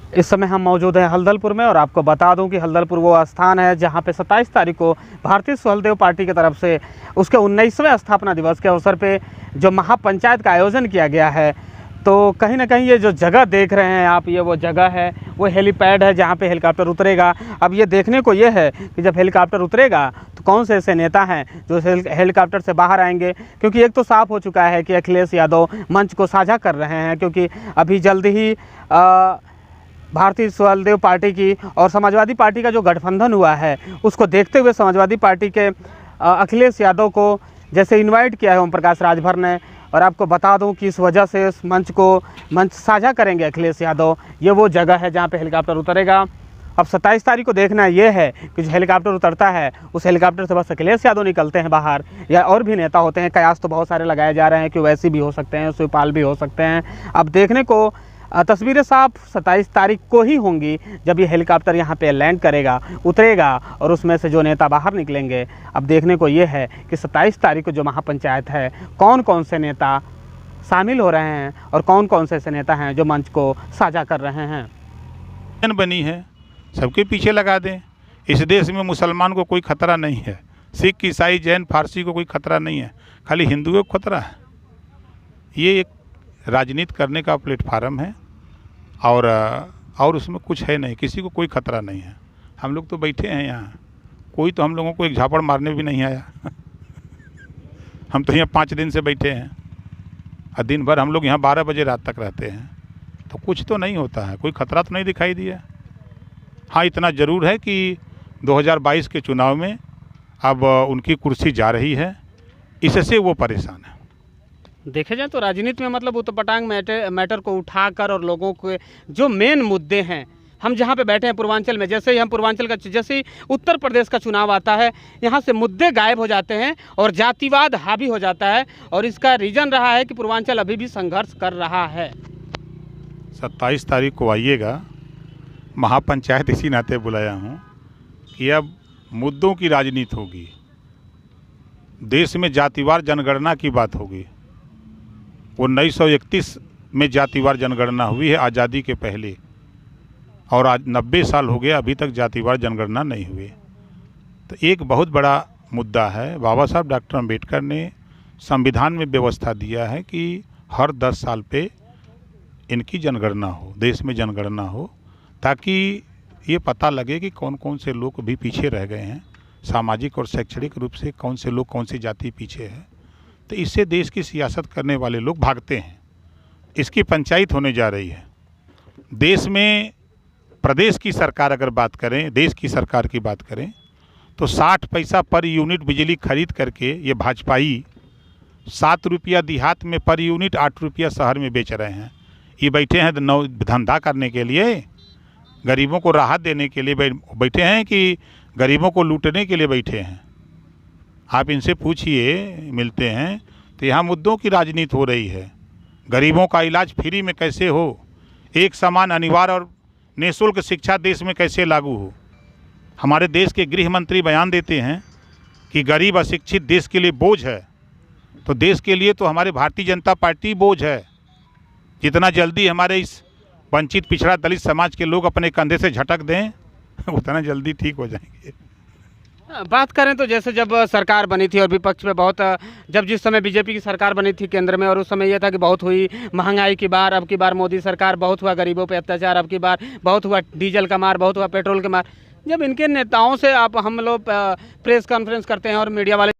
इस समय हम मौजूद हैं हल्दलपुर में और आपको बता दूं कि हल्दलपुर वो स्थान है जहां पे 27 तारीख को भारतीय सुहलदेव पार्टी की तरफ से उसके 19वें स्थापना दिवस के अवसर पे जो महापंचायत का आयोजन किया गया है। तो कहीं ना कहीं ये जो जगह देख रहे हैं आप, ये वो जगह है, वो हेलीपैड है जहाँ पे हेलीकॉप्टर उतरेगा। अब ये देखने को ये है कि जब हेलीकॉप्टर उतरेगा तो कौन से ऐसे नेता हैं जो हेलीकॉप्टर से बाहर आएंगे, क्योंकि एक तो साफ हो चुका है कि अखिलेश यादव मंच को साझा कर रहे हैं, क्योंकि अभी जल्द ही भारतीय सुहलदेव पार्टी की और समाजवादी पार्टी का जो गठबंधन हुआ है उसको देखते हुए समाजवादी पार्टी के अखिलेश यादव को जैसे इनवाइट किया है ओम प्रकाश राजभर ने। और आपको बता दूं कि इस वजह से इस मंच साझा करेंगे अखिलेश यादव। ये वो जगह है जहां पे हेलीकॉप्टर उतरेगा। अब 27 तारीख को देखना ये है कि जो हेलीकॉप्टर उतरता है उस हेलीकॉप्टर से बस अखिलेश यादव निकलते हैं बाहर या और भी नेता होते हैं। कयास तो बहुत सारे लगाए जा रहे हैं कि वैसी भी हो सकते हैं, शिवपाल भी हो सकते हैं। अब देखने को तस्वीरें साफ 27 तारीख को ही होंगी जब ये हेलीकॉप्टर यहाँ पे लैंड करेगा, उतरेगा और उसमें से जो नेता बाहर निकलेंगे। अब देखने को ये है कि 27 तारीख को जो महापंचायत है कौन कौन से नेता शामिल हो रहे हैं और कौन कौन से ऐसे नेता हैं जो मंच को साझा कर रहे हैं। बनी है, सबके पीछे लगा दें। इस देश में मुसलमान को कोई खतरा नहीं है, सिख ईसाई जैन फारसी को कोई खतरा नहीं है, खाली हिंदुओं को खतरा है। ये एक राजनीति करने का प्लेटफार्म है और उसमें कुछ है नहीं, किसी को कोई खतरा नहीं है। हम लोग तो बैठे हैं यहाँ, कोई तो हम लोगों को एक झापड़ मारने भी नहीं आया हम तो यहाँ 5 दिन से बैठे हैं और दिन भर हम लोग यहाँ 12 बजे रात तक रहते हैं, तो कुछ तो नहीं होता है, कोई खतरा तो नहीं दिखाई दिया। हाँ, इतना ज़रूर है कि 2022 के चुनाव में अब उनकी कुर्सी जा रही है, इससे वो परेशान है। देखे जाए तो राजनीति में मतलब उतपटांग मैटर को उठाकर और लोगों के जो मेन मुद्दे हैं, हम जहाँ पे बैठे हैं पूर्वांचल में, जैसे ही हम पूर्वांचल का जैसे ही उत्तर प्रदेश का चुनाव आता है यहाँ से मुद्दे गायब हो जाते हैं और जातिवाद हावी हो जाता है। और इसका रीज़न रहा है कि पूर्वांचल अभी भी संघर्ष कर रहा है। 27 तारीख को आइएगा, महापंचायत इसी नाते बुलाया हूँ कि अब मुद्दों की राजनीति होगी, देश में जातिवार जनगणना की बात होगी। 1931 में जातिवार जनगणना हुई है आज़ादी के पहले, और आज 90 साल हो गया अभी तक जातिवार जनगणना नहीं हुई। तो एक बहुत बड़ा मुद्दा है। बाबा साहब डॉक्टर अम्बेडकर ने संविधान में व्यवस्था दिया है कि हर 10 साल पे इनकी जनगणना हो, देश में जनगणना हो, ताकि ये पता लगे कि कौन कौन से लोग भी पीछे रह गए हैं, सामाजिक और शैक्षणिक रूप से कौन से लोग कौन सी जाति पीछे है। तो इससे देश की सियासत करने वाले लोग भागते हैं। इसकी पंचायत होने जा रही है। देश में प्रदेश की सरकार अगर बात करें, देश की सरकार की बात करें तो 60 पैसा पर यूनिट बिजली खरीद करके ये भाजपाई 7 रुपया देहात में पर यूनिट, 8 रुपया शहर में बेच रहे हैं। ये बैठे हैं धंधा करने के लिए, गरीबों को राहत देने के लिए बैठे हैं कि गरीबों को लूटने के लिए बैठे हैं। आप इनसे पूछिए, मिलते हैं तो यहाँ मुद्दों की राजनीति हो रही है। गरीबों का इलाज फ्री में कैसे हो, एक समान अनिवार्य और निःशुल्क शिक्षा देश में कैसे लागू हो। हमारे देश के गृह मंत्री बयान देते हैं कि गरीब अशिक्षित देश के लिए बोझ है, तो देश के लिए तो हमारे भारतीय जनता पार्टी बोझ है। जितना जल्दी हमारे इस वंचित पिछड़ा दलित समाज के लोग अपने कंधे से झटक दें उतना जल्दी ठीक हो जाएंगे। बात करें तो जैसे जब सरकार बनी थी और विपक्ष में बहुत, जब जिस समय बीजेपी की सरकार बनी थी केंद्र में, और उस समय यह था कि बहुत हुई महंगाई की बार, अब की बार मोदी सरकार, बहुत हुआ गरीबों पे अत्याचार, अब की बार बहुत हुआ डीजल का मार, बहुत हुआ पेट्रोल का मार। जब इनके नेताओं से हम लोग प्रेस कॉन्फ्रेंस करते हैं और मीडिया वाले